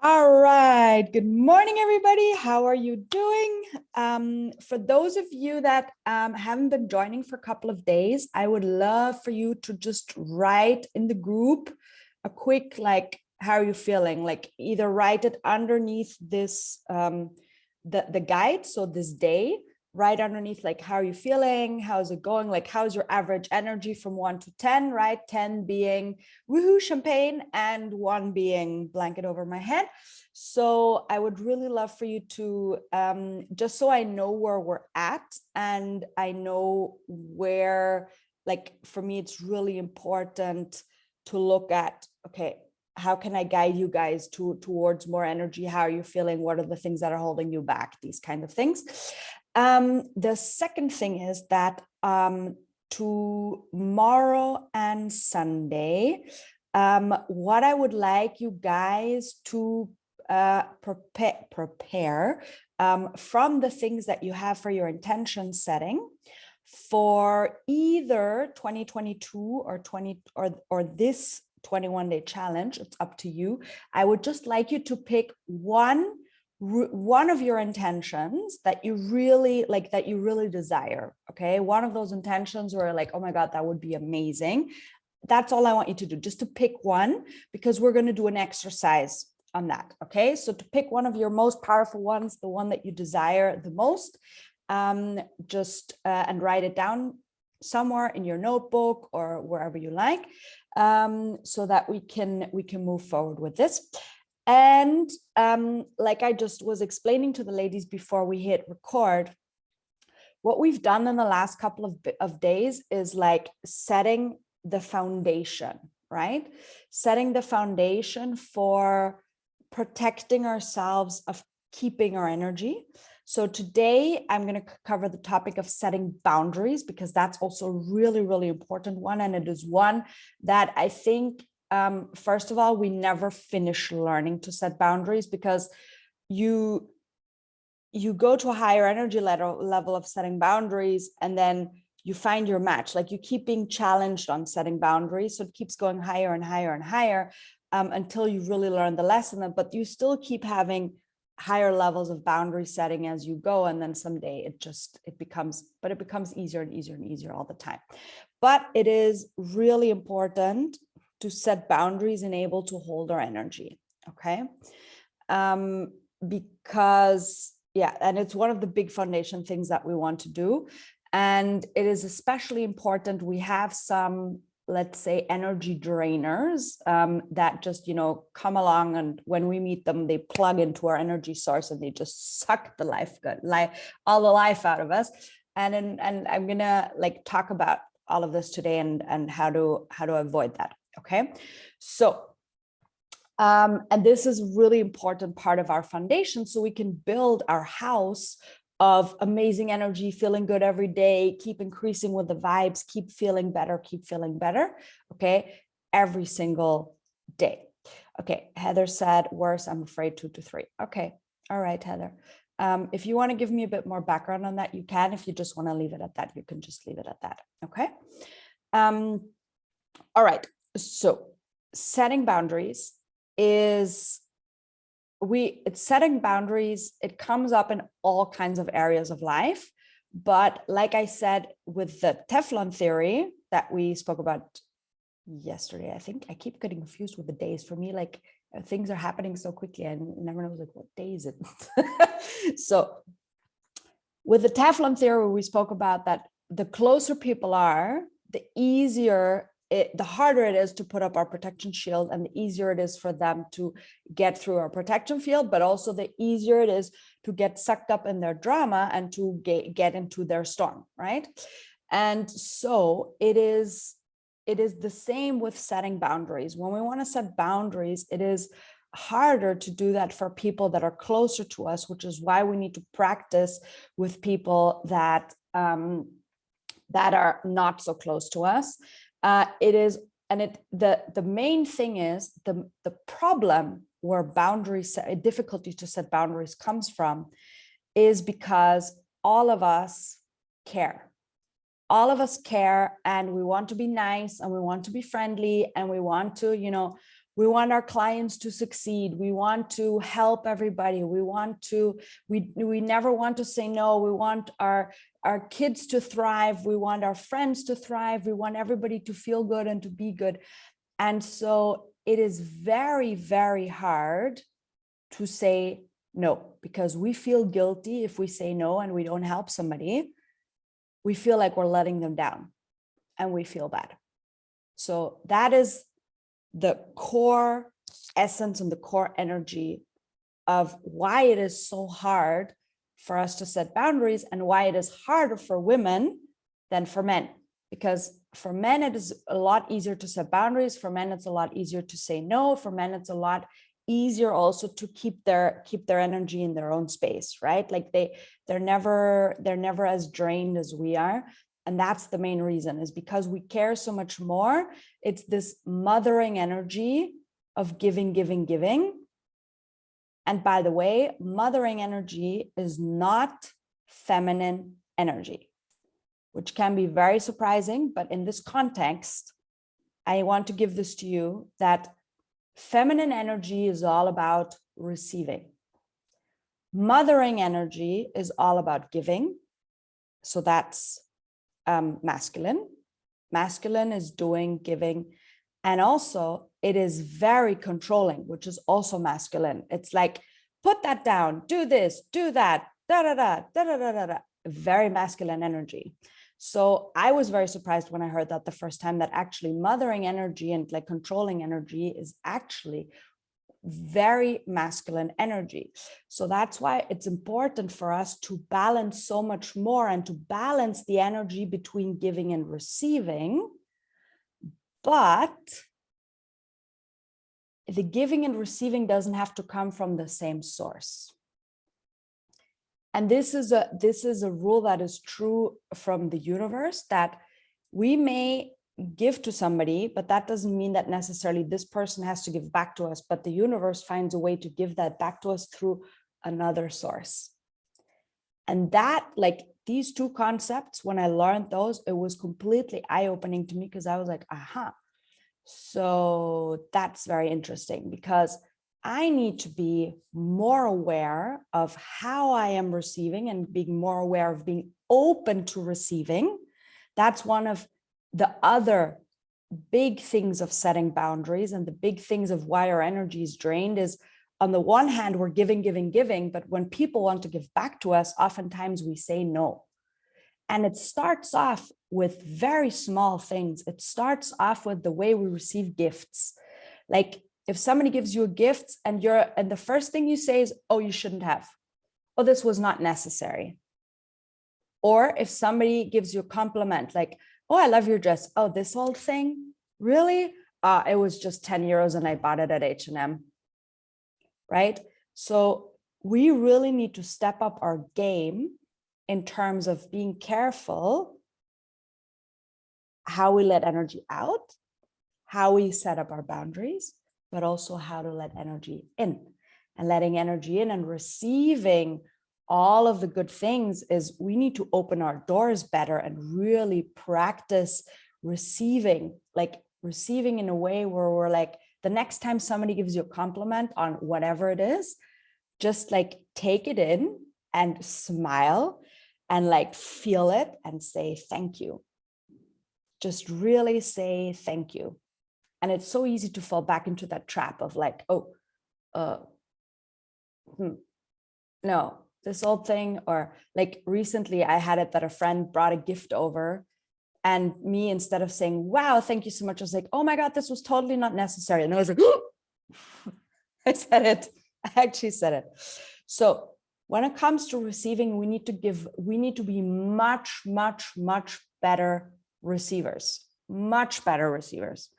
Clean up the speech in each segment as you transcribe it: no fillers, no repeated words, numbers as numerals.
All right. Good morning, everybody. How are you doing? For those of you that haven't been joining for a couple of days, I would love for you to just write in the group a quick, like, how are you feeling? Like either write it underneath this, the guide. So this day, right underneath, like, how are you feeling? How's it going? Like, how's your average energy from 1 to 10, right? 10 being woohoo champagne and 1 being blanket over my head. So I would really love for you to, just so I know where we're at and I know where, like, for me, it's really important to look at, okay, how can I guide you guys towards more energy? How are you feeling? What are the things that are holding you back? These kind of things. The second thing is that tomorrow and Sunday, what I would like you guys to prepare from the things that you have for your intention setting for either 2022 or this 21-day challenge. It's up to you. I would just like you to pick one of your intentions that you really like, that you really desire. Okay, one of those intentions where like, oh my God, that would be amazing. That's all I want you to do, just to pick one, because we're going to do an exercise on that. Okay, so to pick one of your most powerful ones, the one that you desire the most, and write it down somewhere in your notebook or wherever you like, so that we can move forward with this. And like I just was explaining to the ladies before we hit record, what we've done in the last couple of days is like setting the foundation, right? Setting the foundation for protecting ourselves, of keeping our energy. So today I'm going to cover the topic of setting boundaries, because that's also a really, really important one. And it is one that I think, first of all, we never finish learning to set boundaries, because you go to a higher energy level of setting boundaries, and then you find your match. Like, you keep being challenged on setting boundaries, so it keeps going higher and higher and higher, until you really learn the lesson. But you still keep having higher levels of boundary setting as you go, and then someday it becomes easier and easier and easier all the time. But it is really important to set boundaries and able to hold our energy. Okay, because and it's one of the big foundation things that we want to do. And it is especially important. We have some, let's say, energy drainers that just, come along, and when we meet them, they plug into our energy source and they just suck all the life out of us. And I'm gonna like talk about all of this today and how to avoid that. Okay, so and this is a really important part of our foundation, so we can build our house of amazing energy, feeling good every day, keep increasing with the vibes, keep feeling better, okay, every single day. Okay, Heather said, worse, I'm afraid 2 to 3. Okay, all right, Heather. If you want to give me a bit more background on that, you can. If you just want to leave it at that, you can just leave it at that. Okay. All right, so setting boundaries setting boundaries. It comes up in all kinds of areas of life. But like I said, with the Teflon theory that we spoke about yesterday, I think I keep getting confused with the days. For me, like, things are happening so quickly, I never know, like, what day is it? So with the Teflon theory, we spoke about that the closer people are, the easier the harder it is to put up our protection shield, and the easier it is for them to get through our protection field, but also the easier it is to get sucked up in their drama and to get into their storm, right? And so it is the same with setting boundaries. When we want to set boundaries, it is harder to do that for people that are closer to us, which is why we need to practice with people that that are not so close to us. The main thing is the problem where difficulty to set boundaries comes from is because all of us care. All of us care, and we want to be nice, and we want to be friendly, and we want to, We want our clients to succeed. We want to help everybody. We never want to say no. We want our kids to thrive. We want our friends to thrive. We want everybody to feel good and to be good. And so it is very, very hard to say no, because we feel guilty if we say no and we don't help somebody. We feel like we're letting them down and we feel bad. So that is the core essence and the core energy of why it is so hard for us to set boundaries and why it is harder for women than for men. Because for men, it is a lot easier to set boundaries. For men, it's a lot easier to say no. For men, it's a lot easier also to keep their energy in their own space, right? Like they're never as drained as we are. And that's the main reason, is because we care so much more. It's this mothering energy of giving, giving, giving. And by the way, mothering energy is not feminine energy, which can be very surprising. But in this context, I want to give this to you, that feminine energy is all about receiving. Mothering energy is all about giving. So that's masculine. Masculine is doing, giving. And also it is very controlling, which is also masculine. It's like, put that down, do this, do that, da da da da da da da. Very masculine energy. So I was very surprised when I heard that the first time, that actually mothering energy and like controlling energy is actually very masculine energy. So that's why it's important for us to balance so much more and to balance the energy between giving and receiving. But the giving and receiving doesn't have to come from the same source. And this is a rule that is true from the universe, that we may give to somebody, but that doesn't mean that necessarily this person has to give back to us, but the universe finds a way to give that back to us through another source. And that, like, these two concepts, when I learned those, it was completely eye-opening to me, because I was like, aha. So that's very interesting, because I need to be more aware of how I am receiving and being more aware of being open to receiving. That's one of the other big things of setting boundaries, and the big things of why our energy is drained is, on the one hand, we're giving, giving, giving, but when people want to give back to us, oftentimes we say no. And it starts off with very small things. It starts off with the way we receive gifts. Like if somebody gives you a gift and the first thing you say is, oh, you shouldn't have. Oh, this was not necessary. Or if somebody gives you a compliment, like, oh, I love your dress. Oh, this old thing? Really? It was just 10 euros and I bought it at H&M. Right? So we really need to step up our game in terms of being careful how we let energy out, how we set up our boundaries, but also how to let energy in. And letting energy in and receiving all of the good things is, we need to open our doors better and really practice receiving, like receiving in a way where we're like, the next time somebody gives you a compliment on whatever it is, just like take it in and smile and like feel it and say thank you. Just really say thank you. And it's so easy to fall back into that trap of like, oh, no, this old thing. Or like recently I had it that a friend brought a gift over, and me, instead of saying, wow, thank you so much, I was like, oh my God, this was totally not necessary. And I was like, oh! I said it. I actually said it. So when it comes to receiving, we need to be much, much, much better receivers, much better receivers.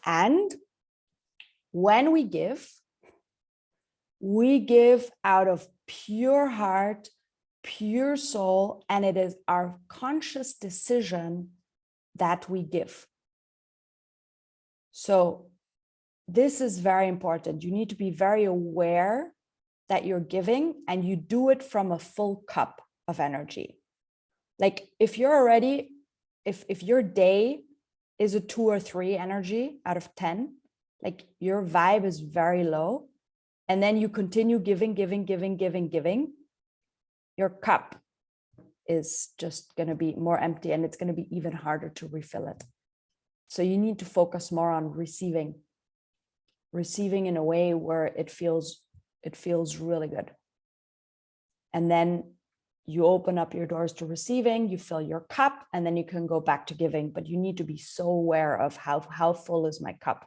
And when we give out of pure heart, pure soul, and it is our conscious decision that we give. So this is very important. You need to be very aware that you're giving, and you do it from a full cup of energy. Like if your day is a 2 or 3 energy out of 10, like your vibe is very low, and then you continue giving, your cup is just going to be more empty, and it's going to be even harder to refill it. So you need to focus more on receiving in a way where it feels really good. And then you open up your doors to receiving, you fill your cup, and then you can go back to giving. But you need to be so aware of how full is my cup.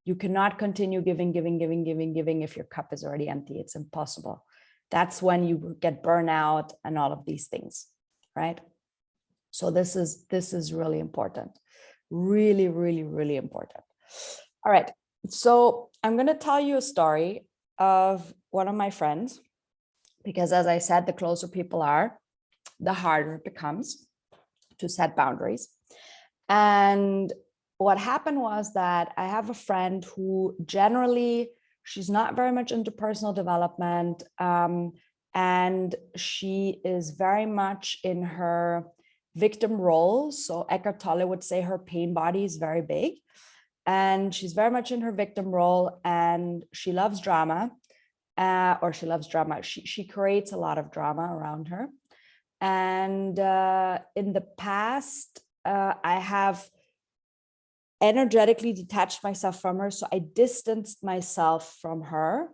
You cannot continue giving if your cup is already empty. It's impossible. That's when you get burnout and all of these things, right? So this is really important. Really, really, really important. All right. So I'm going to tell you a story of one of my friends, because as I said, the closer people are, the harder it becomes to set boundaries. And what happened was that I have a friend who generally, she's not very much into personal development. And she is very much in her victim role. So Eckhart Tolle would say her pain body is very big. And she's very much in her victim role, and she loves drama, She creates a lot of drama around her. And in the past, I have energetically detached myself from her. So I distanced myself from her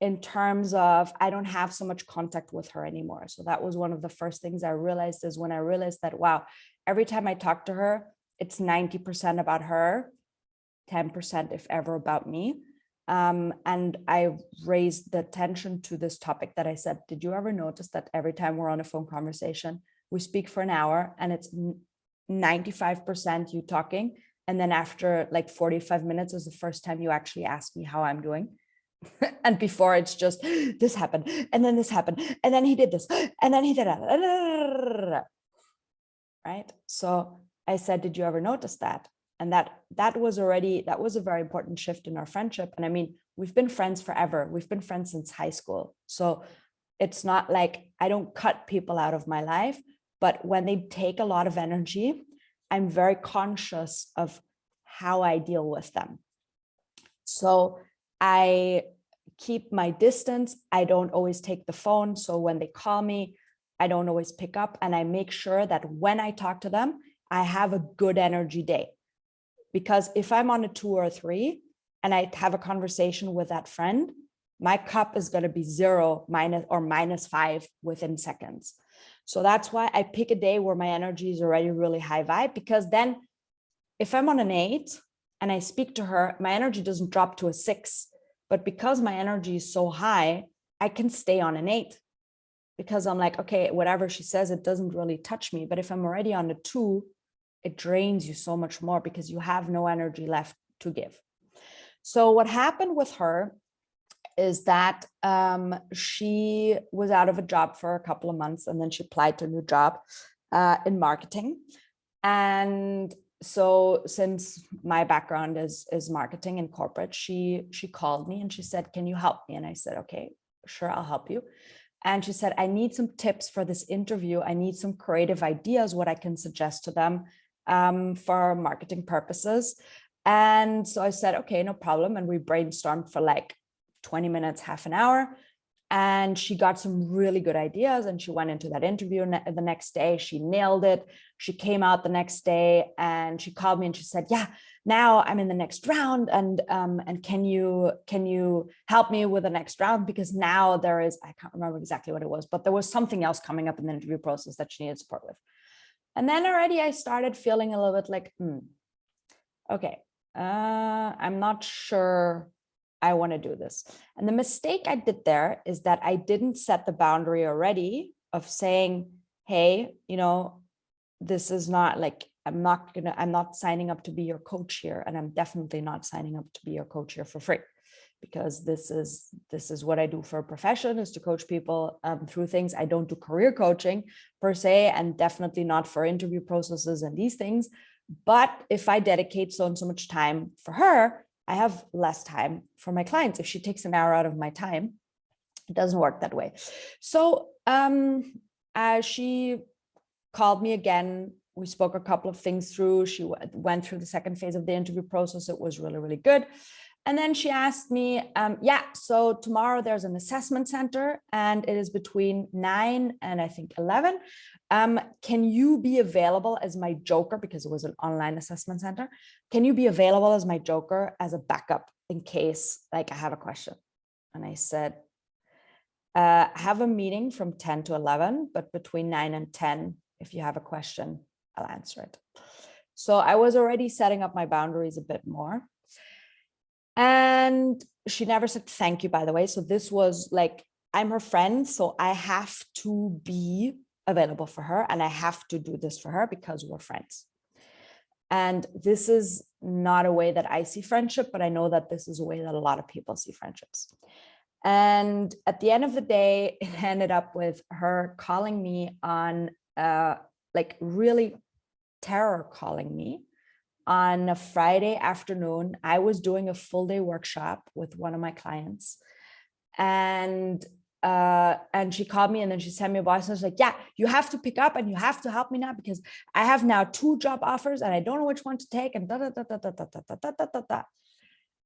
in terms of I don't have so much contact with her anymore. So that was one of the first things I realized, is when I realized that, wow, every time I talk to her, it's 90% about her, 10% if ever about me. And I raised the attention to this topic that I said, did you ever notice that every time we're on a phone conversation, we speak for an hour and it's 95% you talking, and then after like 45 minutes is the first time you actually ask me how I'm doing. And before it's just this happened, and then this happened, and then he did this, and then he did that. Right? So I said, did you ever notice that? And that was a very important shift in our friendship. And I mean, we've been friends forever. We've been friends since high school. So it's not like I don't cut people out of my life, but when they take a lot of energy, I'm very conscious of how I deal with them. So I keep my distance. I don't always take the phone. So when they call me, I don't always pick up. And I make sure that when I talk to them, I have a good energy day. Because if I'm on a 2 or a 3 and I have a conversation with that friend, my cup is going to be 0, -5 within seconds. So that's why I pick a day where my energy is already really high vibe, because then if I'm on an 8 and I speak to her, my energy doesn't drop to a 6. But because my energy is so high, I can stay on an 8 because I'm like, okay, whatever she says, it doesn't really touch me. But if I'm already on a 2, it drains you so much more because you have no energy left to give. So what happened with her is that she was out of a job for a couple of months, and then she applied to a new job in marketing. And so since my background is marketing and corporate, she called me and she said, can you help me? And I said, okay, sure, I'll help you. And she said, I need some tips for this interview. I need some creative ideas, what I can suggest to them for marketing purposes. And so I said, okay, no problem. And we brainstormed for like 20 minutes, half an hour. And she got some really good ideas, and she went into that interview the next day. She nailed it. She came out the next day and she called me and she said, yeah, now I'm in the next round. And can you help me with the next round? Because now there is, I can't remember exactly what it was, but there was something else coming up in the interview process that she needed support with. And then already I started feeling a little bit like, okay, I'm not sure I want to do this. And the mistake I did there is that I didn't set the boundary already of saying, hey, this is not like, I'm not signing up to be your coach here. And I'm definitely not signing up to be your coach here for free, because this is what I do for a profession, is to coach people through things. I don't do career coaching per se, and definitely not for interview processes and these things. But if I dedicate so and so much time for her, I have less time for my clients. If she takes an hour out of my time, it doesn't work that way. So she called me again we spoke a couple of things through. She went through the second phase of the interview process. It was really, really good. And then she asked me, yeah, so tomorrow there's an assessment center and it is between 9 and I think 11. Can you be available as my joker? Because it was an online assessment center. Can you be available as my joker as a backup in case like I have a question? And I said, have a meeting from 10 to 11, but between 9 and 10, if you have a question, I'll answer it. So I was already setting up my boundaries a bit more. And she never said thank you, by the way. So this was like, I'm her friend, so I have to be available for her and I have to do this for her because we're friends. And this is not a way that I see friendship, but I know that this is a way that a lot of people see friendships. And at the end of the day, it ended up with her calling me on, like really terror calling me on a Friday afternoon. I was doing a full day workshop with one of my clients, and she called me and then she sent me a voice and was like, yeah, you have to pick up and you have to help me now because I have now 2 job offers and I don't know which one to take and da da da da da da da da da da da.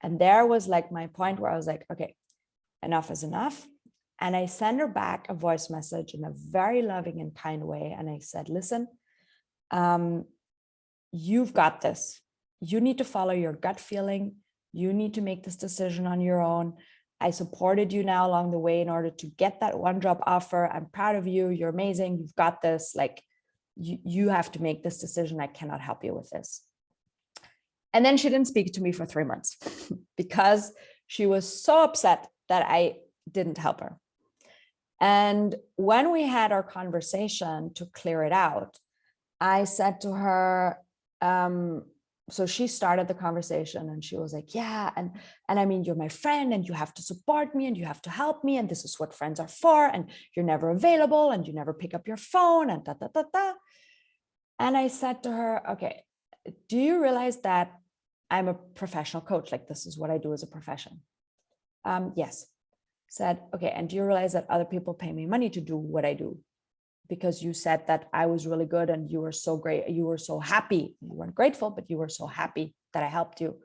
And there was like my point where I was like, okay, enough is enough. And I sent her back a voice message in a very loving and kind way. And I said, listen, you've got this. You need to follow your gut feeling. You need to make this decision on your own. I supported you now along the way in order to get that 1 job offer. I'm proud of you. You're amazing. You've got this. Like you have to make this decision. I cannot help you with this. And then she didn't speak to me for 3 months because she was so upset that I didn't help her. And when we had our conversation to clear it out, I said to her, so she started the conversation and she was like, yeah, and I mean, you're my friend and you have to support me and you have to help me. And this is what friends are for. And you're never available and you never pick up your phone and da, da, da, da. And I said to her, okay, do you realize that I'm a professional coach? Like this is what I do as a profession. Yes. Said, okay, and do you realize that other people pay me money to do what I do? Because you said that I was really good and you were so great. You were so happy. You weren't grateful, but you were so happy that I helped you.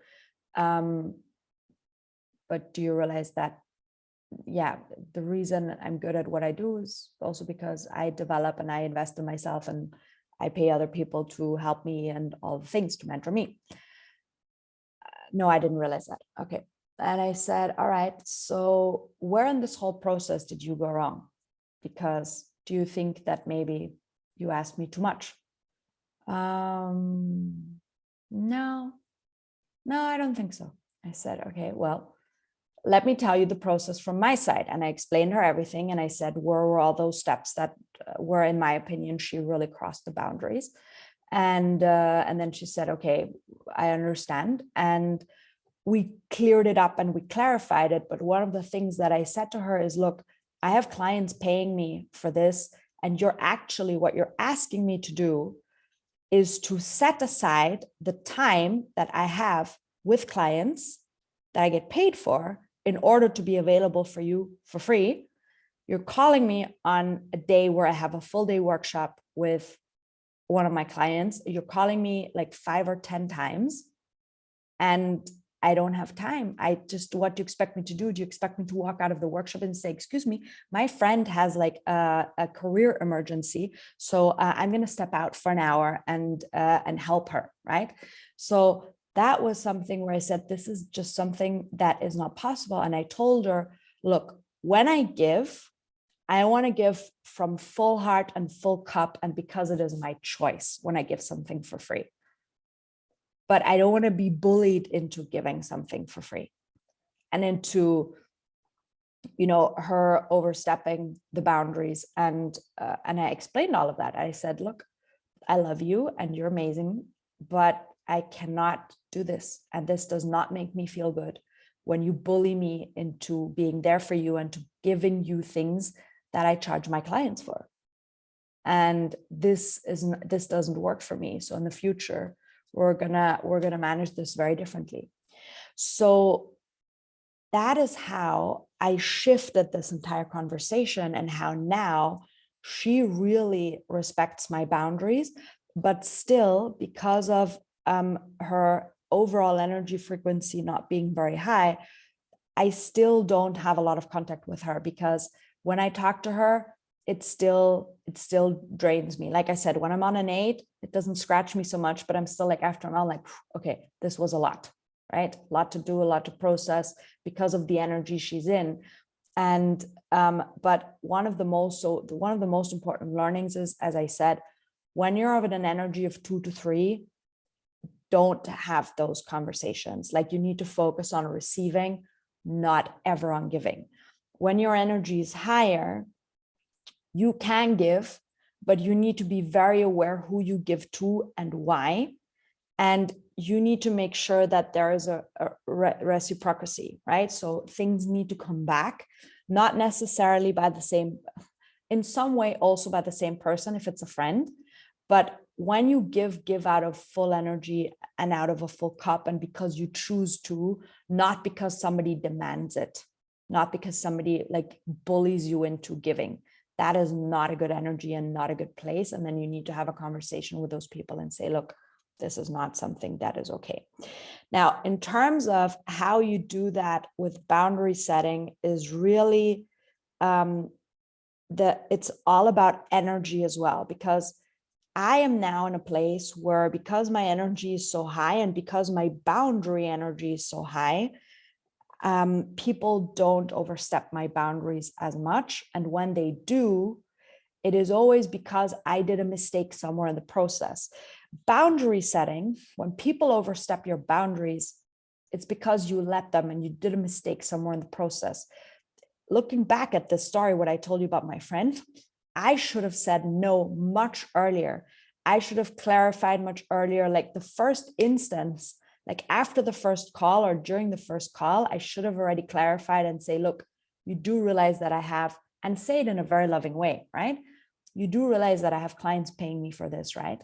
But do you realize that, yeah, the reason I'm good at what I do is also because I develop and I invest in myself and I pay other people to help me and all the things to mentor me. No, I didn't realize that. Okay. And I said, all right, so where in this whole process did you go wrong? Because do you think that maybe you asked me too much? No, I don't think so. I said, okay, well, let me tell you the process from my side. And I explained her everything. And I said, where were all those steps that were, in my opinion, she really crossed the boundaries. And then she said, okay, I understand. And we cleared it up and we clarified it. But one of the things that I said to her is, look, I have clients paying me for this. And what you're asking me to do is to set aside the time that I have with clients that I get paid for in order to be available for you for free. You're calling me on a day where I have a full day workshop with one of my clients. You're calling me like 5 or 10 times and I don't have time. What do you expect me to do? Do you expect me to walk out of the workshop and say, excuse me, my friend has like a career emergency. So I'm going to step out for an hour and help her. Right. So that was something where I said, this is just something that is not possible. And I told her, look, when I give, I want to give from full heart and full cup. And because it is my choice when I give something for free. But I don't want to be bullied into giving something for free and into, her overstepping the boundaries. And I explained all of that. I said, look, I love you and you're amazing, but I cannot do this. And this does not make me feel good when you bully me into being there for you and to giving you things that I charge my clients for. And this doesn't work for me. So in the future, we're gonna manage this very differently. So that is how I shifted this entire conversation and how now she really respects my boundaries, but still, because of her overall energy frequency not being very high, I still don't have a lot of contact with her, because when I talk to her, it still drains me. Like I said, when I'm on an 8, it doesn't scratch me so much, but I'm still like, after I'm like, okay, this was a lot, right? A lot to do, a lot to process because of the energy she's in. And but one of the most important learnings is, as I said, when you're of an energy of 2 to 3, don't have those conversations. Like, you need to focus on receiving, not ever on giving. When your energy is higher, you can give, but you need to be very aware who you give to and why. And you need to make sure that there is a reciprocity, right? So things need to come back, not necessarily by the same, in some way also by the same person if it's a friend. But when you give out of full energy and out of a full cup, and because you choose to, not because somebody demands it, not because somebody like bullies you into giving, that is not a good energy and not a good place. And then you need to have a conversation with those people and say, look, this is not something that is okay. Now, in terms of how you do that with boundary setting, is really it's all about energy as well, because I am now in a place where, because my energy is so high and because my boundary energy is so high, people don't overstep my boundaries as much. And when they do, it is always because I did a mistake somewhere in the process. Boundary setting, when people overstep your boundaries, it's because you let them and you did a mistake somewhere in the process. Looking back at this story, what I told you about my friend, I should have said no much earlier. I should have clarified much earlier. Like the first instance, like after the first call or during the first call, I should have already clarified and say, look, you do realize that I have, and say it in a very loving way, right? You do realize that I have clients paying me for this, right?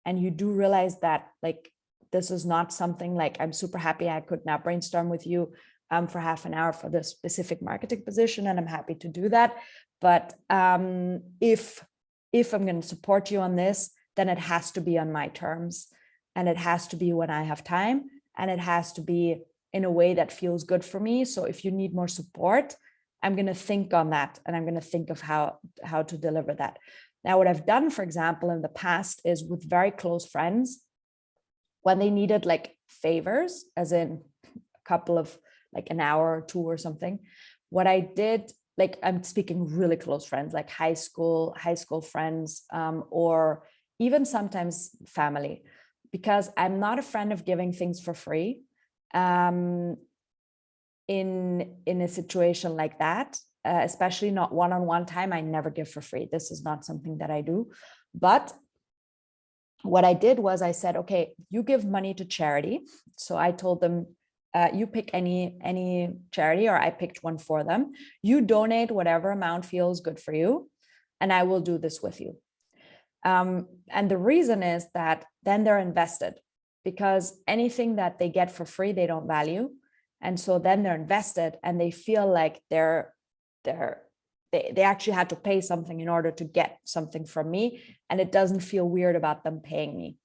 And you do realize that, like, this is not something like, I'm super happy I could now brainstorm with you for half an hour for this specific marketing position, and I'm happy to do that. But if I'm going to support you on this, then it has to be on my terms, and it has to be when I have time, and it has to be in a way that feels good for me. So if you need more support, I'm going to think on that, and I'm going to think of how to deliver that. Now, what I've done, for example, in the past is with very close friends, when they needed like favors, as in a couple of like an hour or two or something, what I did, like, I'm speaking really close friends, like high school friends, or even sometimes family, because I'm not a friend of giving things for free. In a situation like that, especially not one-on-one time, I never give for free. This is not something that I do. But what I did was I said, okay, you give money to charity. So I told them, you pick any charity, or I picked one for them. You donate whatever amount feels good for you, and I will do this with you. And the reason is that then they're invested, because anything that they get for free, they don't value. And so then they're invested, and they feel like they actually had to pay something in order to get something from me, and it doesn't feel weird about them paying me.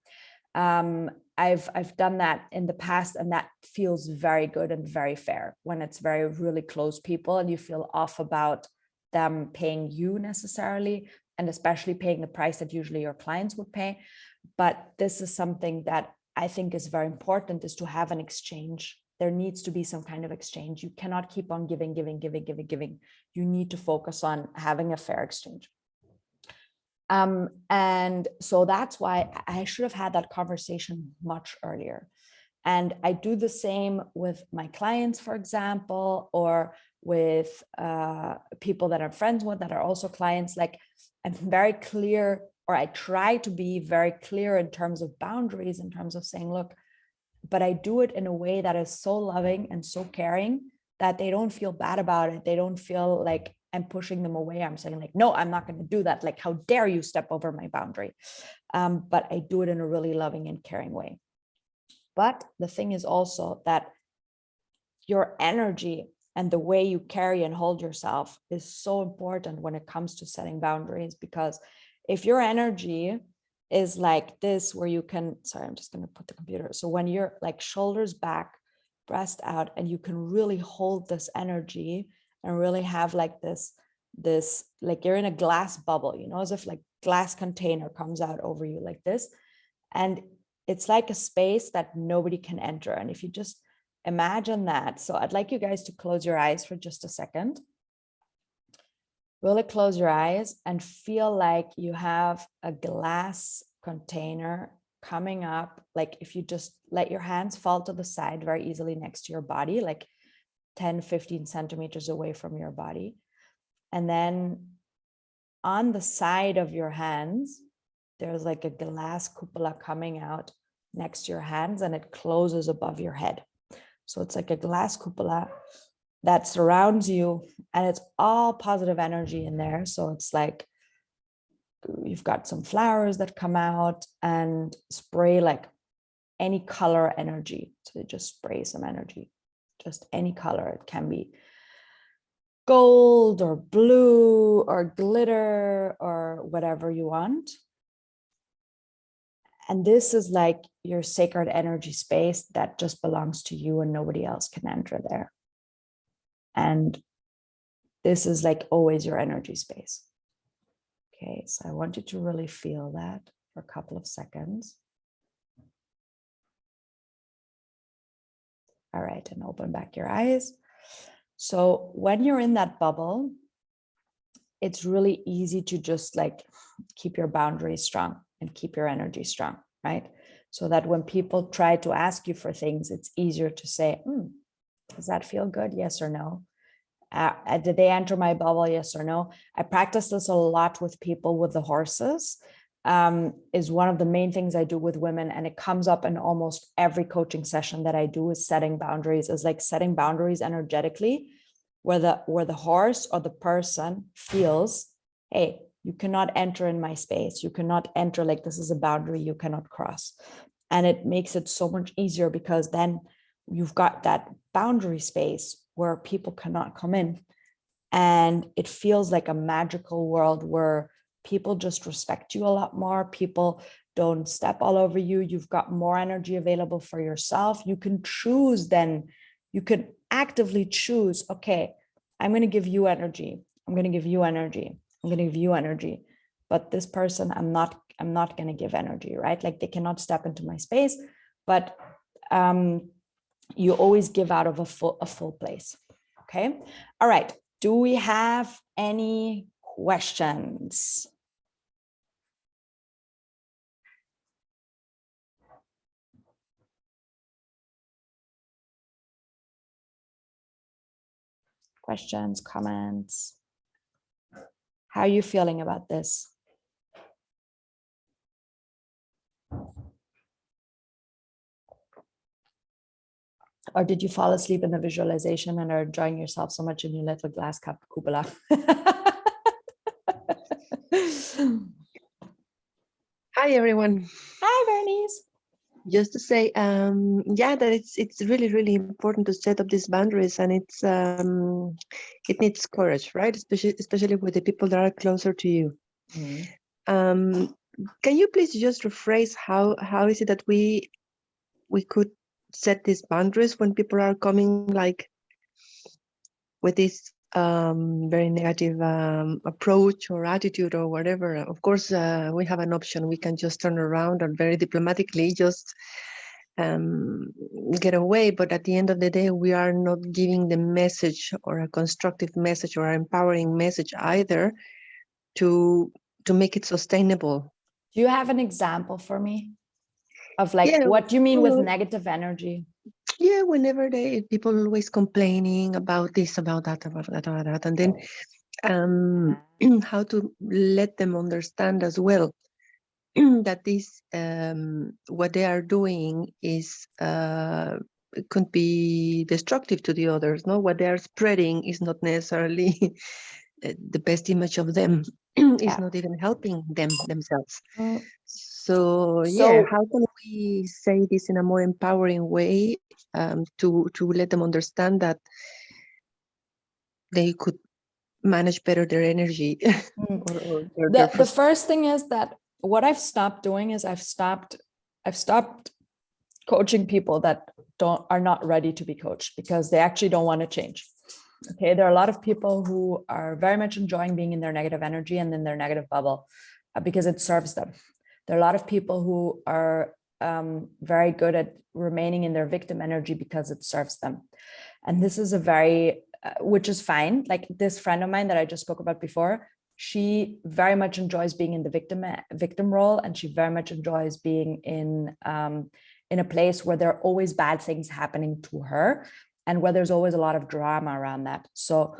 I've done that in the past, and that feels very good and very fair when it's very really close people and you feel off about them paying you necessarily, and especially paying the price that usually your clients would pay. But this is something that I think is very important, is to have an exchange. There needs to be some kind of exchange. You cannot keep on giving. You need to focus on having a fair exchange. And so that's why I should have had that conversation much earlier. And I do the same with my clients, for example, or with people that I'm friends with that are also clients. Like, I'm very clear, or I try to be very clear in terms of boundaries, in terms of saying, look, but I do it in a way that is so loving and so caring that they don't feel bad about it. They don't feel like I'm pushing them away. I'm saying like, no, I'm not going to do that. Like, how dare you step over my boundary? But I do it in a really loving and caring way. But the thing is also that your energy and the way you carry and hold yourself is so important when it comes to setting boundaries, because if your energy is like this, where you can, sorry, I'm just going to put the computer. So when you're like shoulders back, breast out, and you can really hold this energy and really have like this, like you're in a glass bubble, you know, as if like glass container comes out over you like this. And it's like a space that nobody can enter. And if you just imagine that, so I'd like you guys to close your eyes for just a second. Really close your eyes and feel like you have a glass container coming up. Like if you just let your hands fall to the side very easily next to your body, like 10, 15 centimeters away from your body. And then on the side of your hands, there's like a glass cupola coming out next to your hands, and it closes above your head. So it's like a glass cupola that surrounds you, and it's all positive energy in there. So it's like you've got some flowers that come out and spray like any color energy. So just spray some energy, just any color. It can be gold or blue or glitter or whatever you want. And this is like your sacred energy space that just belongs to you and nobody else can enter there. And this is like always your energy space. Okay, so I want you to really feel that for a couple of seconds. All right, and open back your eyes. So when you're in that bubble, it's really easy to just like keep your boundaries strong and keep your energy strong, right? So that when people try to ask you for things, it's easier to say, does that feel good? Yes or no? Did they enter my bubble? Yes or no? I practice this a lot with people with the horses. Is one of the main things I do with women, and it comes up in almost every coaching session that I do. Is setting boundaries, is like setting boundaries energetically, where the horse or the person feels, hey, you cannot enter in my space. You cannot enter, like this is a boundary you cannot cross. And it makes it so much easier, because then you've got that boundary space where people cannot come in. And it feels like a magical world where people just respect you a lot more. People don't step all over you. You've got more energy available for yourself. You can choose then, you can actively choose, okay, I'm going to give you energy. I'm going to give you energy. I'm going to give you energy. But this person, I'm not going to give energy, right? Like they cannot step into my space, but you always give out of a full place. Okay. All right. Do we have any questions? Questions, comments? How are you feeling about this? Or did you fall asleep in the visualization and are enjoying yourself so much in your little glass cup cupola? Hi, everyone. Hi, Bernice. Just to say, yeah, that it's really, really important to set up these boundaries, and it needs courage, right? Especially with the people that are closer to you. Mm. Can you please just rephrase how is it that we could set these boundaries when people are coming like with this very negative approach or attitude or whatever? Of course, we have an option. We can just turn around and very diplomatically just get away. But at the end of the day, we are not giving the message or a constructive message or an empowering message either to make it sustainable. Do you have an example for me of like, what do you mean with negative energy? Yeah, whenever people always complaining about this, about that, and then how to let them understand as well that this what they are doing is could be destructive to the others. No, what they are spreading is not necessarily the best image of them. It's not even helping them themselves. So yeah, how can we say this in a more empowering way to let them understand that they could manage better their energy? The first thing is that what I've stopped doing is I've stopped coaching people that are not ready to be coached because they actually don't want to change. Okay, there are a lot of people who are very much enjoying being in their negative energy and in their negative bubble because it serves them. There are a lot of people who are very good at remaining in their victim energy because it serves them. And this is a very, which is fine. Like this friend of mine that I just spoke about before, she very much enjoys being in the victim role, and she very much enjoys being in a place where there are always bad things happening to her and where there's always a lot of drama around that. So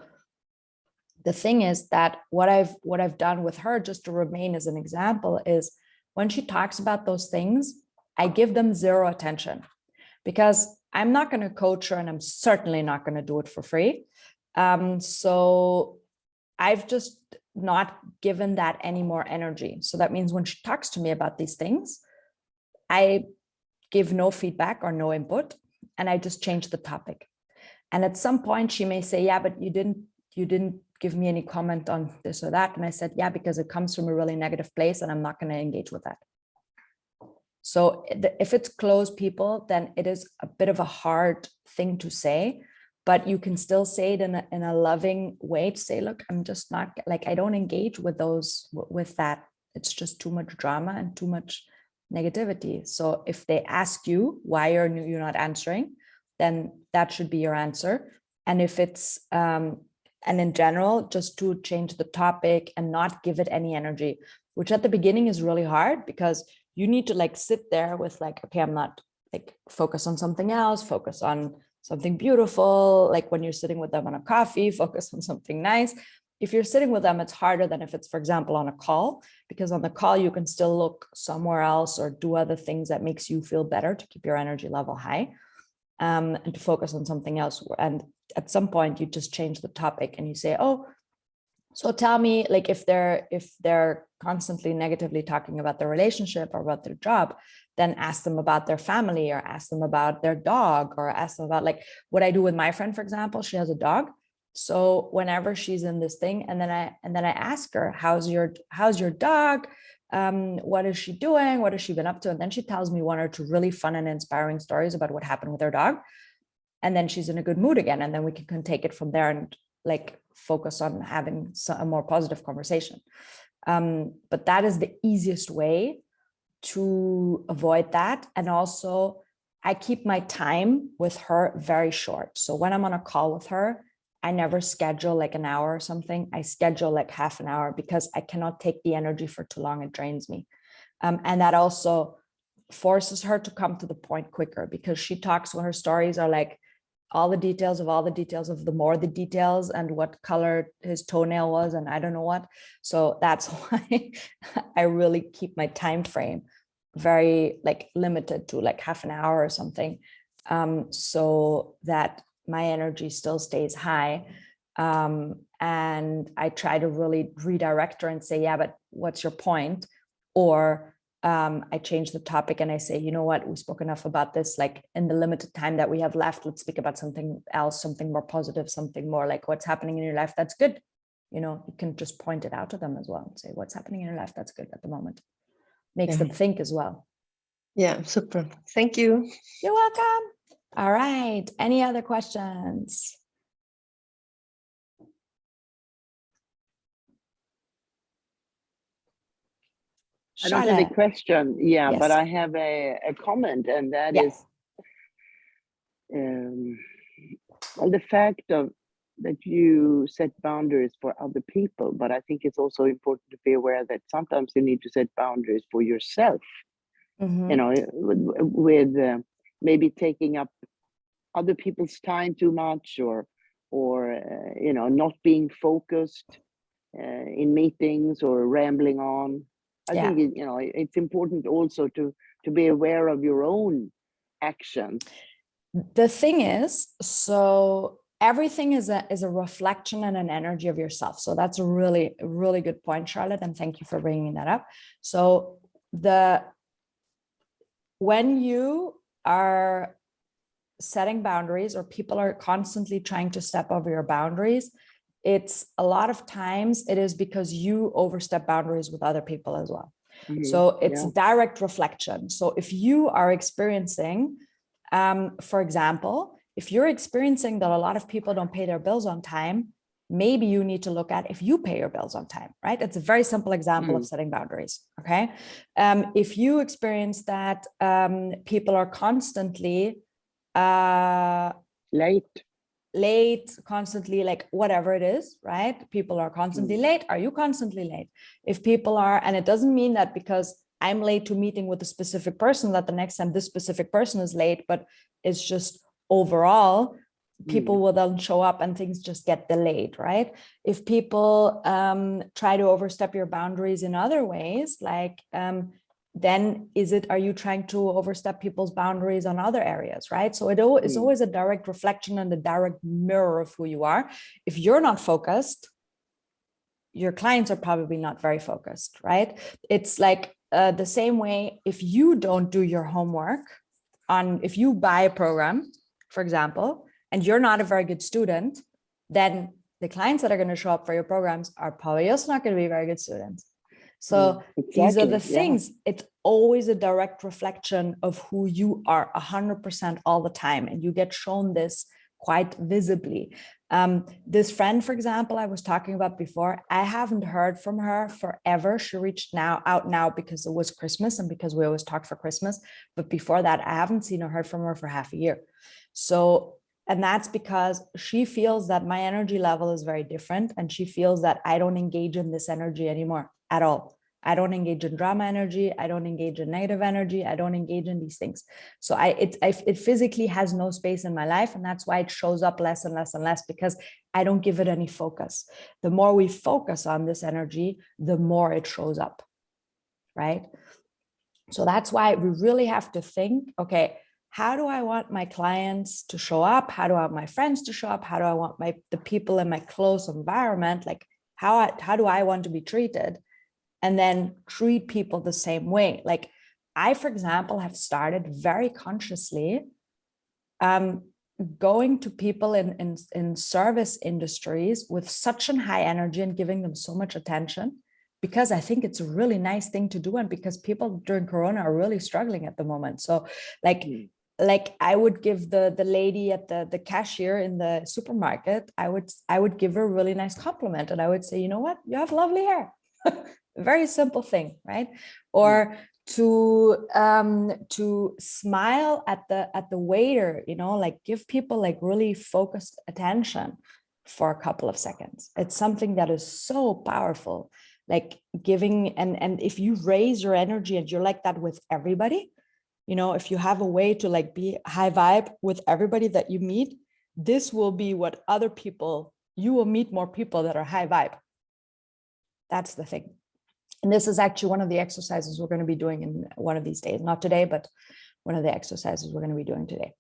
the thing is that what I've done with her, just to remain as an example, is when she talks about those things, I give them zero attention because I'm not going to coach her and I'm certainly not going to do it for free. So I've just not given that any more energy. So that means when she talks to me about these things, I give no feedback or no input, and I just change the topic. And at some point she may say, yeah, but you didn't give me any comment on this or that. And I said, yeah, because it comes from a really negative place and I'm not going to engage with that. So if it's close people, then it is a bit of a hard thing to say, but you can still say it in a loving way to say, look, I'm just not, like, I don't engage with that. It's just too much drama and too much negativity. So if they ask you why you're not answering, then that should be your answer. And if it's, and in general, just to change the topic and not give it any energy, which at the beginning is really hard because you need to like sit there with like, okay, I'm not like focus on something else, focus on something beautiful. Like when you're sitting with them on a coffee, focus on something nice. If you're sitting with them, it's harder than if it's, for example, on a call, because on the call, you can still look somewhere else or do other things that makes you feel better to keep your energy level high, and to focus on something else. And at some point you just change the topic and you say, oh, so tell me, like, if they're constantly negatively talking about their relationship or about their job, then ask them about their family or ask them about their dog or ask them about, like, what I do with my friend, for example, she has a dog. So whenever she's in this thing, and then I ask her, how's your dog? What is she doing? What has she been up to? And then she tells me one or two really fun and inspiring stories about what happened with her dog. And then she's in a good mood again. And then we can take it from there and like focus on having a more positive conversation. But that is the easiest way to avoid that. And also I keep my time with her very short. So when I'm on a call with her, I never schedule like an hour or something. I schedule like half an hour because I cannot take the energy for too long. It drains me. And that also forces her to come to the point quicker, because she talks when her stories are like all the details of the details and what color his toenail was and I don't know what. So that's why I really keep my time frame very like limited to like half an hour or something, so that my energy still stays high. And I try to really redirect her and say, yeah, but what's your point? Or I change the topic and I say, you know what, we spoke enough about this, like in the limited time that we have left, let's speak about something else, something more positive, something more like what's happening in your life. That's good. You know, you can just point it out to them as well and say, what's happening in your life? That's good at the moment. Makes them think as well. Yeah, super. Thank you. You're welcome. All right. Any other questions? I don't have a question, Yes. but I have a comment, and that is, well, the fact of that you set boundaries for other people, but I think it's also important to be aware that sometimes you need to set boundaries for yourself. You know, with maybe taking up other people's time too much, or you know, not being focused in meetings or rambling on. I think you know, it's important also to be aware of your own actions. The thing is, so everything is a reflection and an energy of yourself. So that's a really good point, Charlotte, and thank you for bringing that up. So when you are setting boundaries, or people are constantly trying to step over your boundaries, it's a lot of times it is because you overstep boundaries with other people as well. So it's Yeah. a direct reflection. So if you are experiencing, for example, if you're experiencing that a lot of people don't pay their bills on time, maybe you need to look at if you pay your bills on time, right? It's a very simple example of setting boundaries, okay? If you experience that people are constantly late, constantly, like whatever it is, right? People are constantly late. Are you constantly late? If people are, and it doesn't mean that because I'm late to meeting with a specific person that the next time this specific person is late, but it's just overall, people will then show up and things just get delayed, right? If people try to overstep your boundaries in other ways, like then are you trying to overstep people's boundaries on other areas, right? So it's always a direct reflection and a direct mirror of who you are. If you're not focused, your clients are probably not very focused, right? It's like the same way if you don't do your homework if you buy a program, for example, and you're not a very good student, then the clients that are going to show up for your programs are probably also not going to be very good students. So these are the things. It's always a direct reflection of who you are 100% all the time. And you get shown this quite visibly. This friend, for example, I was talking about before, I haven't heard from her forever. She reached out now because it was Christmas and because we always talk for Christmas. But before that, I haven't seen or heard from her for half a year. So, and that's because she feels that my energy level is very different. And she feels that I don't engage in this energy anymore at all. I don't engage in drama energy. I don't engage in negative energy. I don't engage in these things. So it physically has no space in my life. And that's why it shows up less and less and less, because I don't give it any focus. The more we focus on this energy, the more it shows up, right? So that's why we really have to think, okay, how do I want my clients to show up? How do I want my friends to show up? How do I want the people in my close environment? Like how do I want to be treated? And then treat people the same way. Like I, for example, have started very consciously going to people in service industries with such a high energy and giving them so much attention, because I think it's a really nice thing to do. And because people during Corona are really struggling at the moment. So like I would give the lady at the cashier in the supermarket, I would give her a really nice compliment. And I would say, you know what, you have lovely hair. Very simple thing, right? Or to smile at the waiter, you know, like give people like really focused attention for a couple of seconds. It's something that is so powerful, like giving. And if you raise your energy and you're like that with everybody, you know, if you have a way to like be high vibe with everybody that you meet, this will be what other people, you will meet more people that are high vibe. That's the thing. And this is actually one of the exercises we're going to be doing in one of these days, not today, but one of the exercises we're going to be doing today.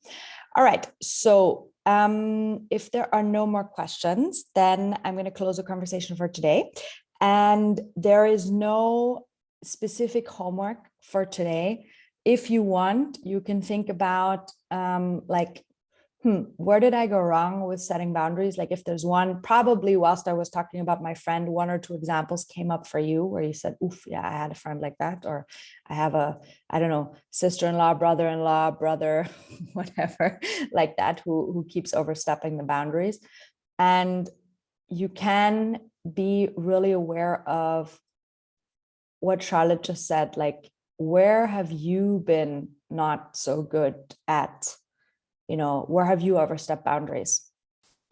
All right. So if there are no more questions, then I'm going to close the conversation for today. And there is no specific homework for today. If you want, you can think about where did I go wrong with setting boundaries? Like if there's one, probably whilst I was talking about my friend, 1 or 2 examples came up for you where you said, oof, yeah, I had a friend like that. Or I have I don't know, sister-in-law, brother-in-law, brother, whatever, like that, who keeps overstepping the boundaries. And you can be really aware of what Charlotte just said, like, where have you been not so good at? You know, where have you overstepped boundaries?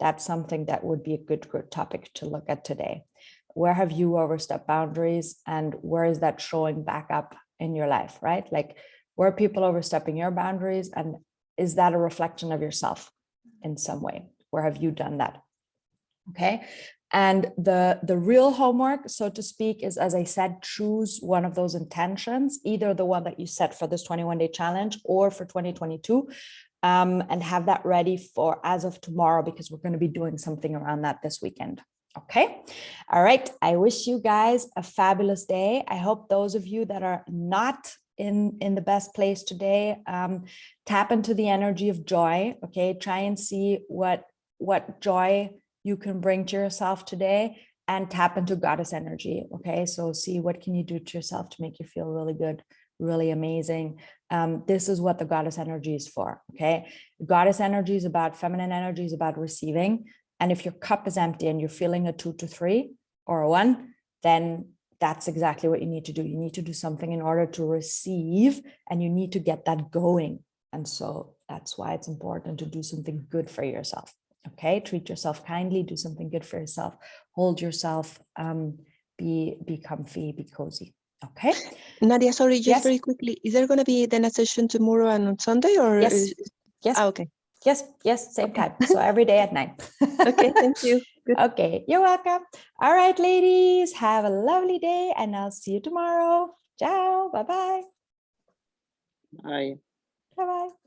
That's something that would be a good topic to look at today. Where have you overstepped boundaries, and where is that showing back up in your life, right? Like, where are people overstepping your boundaries, and is that a reflection of yourself in some way? Where have you done that? Okay. And the real homework, so to speak, is, as I said, choose one of those intentions, either the one that you set for this 21-day challenge or for 2022. And have that ready for as of tomorrow, because we're going to be doing something around that this weekend. Okay. All right. I wish you guys a fabulous day. I hope those of you that are not in the best place today, tap into the energy of joy. Okay. Try and see what joy you can bring to yourself today. and tap into goddess energy. Okay, so see what can you do to yourself to make you feel really good, really amazing. This is what the goddess energy is for. Okay, goddess energy is about, feminine energy is about receiving. And if your cup is empty and you're feeling a 2 to 3 or a 1, then that's exactly what you need to do. You need to do something in order to receive, and you need to get that going. And so that's why it's important to do something good for yourself. Okay, treat yourself kindly, do something good for yourself, hold yourself, be comfy, be cozy. Okay. Nadia, sorry, just Yes. very quickly, is there going to be then a session tomorrow and on Sunday, or Yes. Yes. okay. Yes, same Okay. time. So every day at 9. Okay, thank you. Good. Okay, you're welcome. All right, ladies, have a lovely day, and I'll see you tomorrow. Ciao. Bye-bye. I Bye-bye.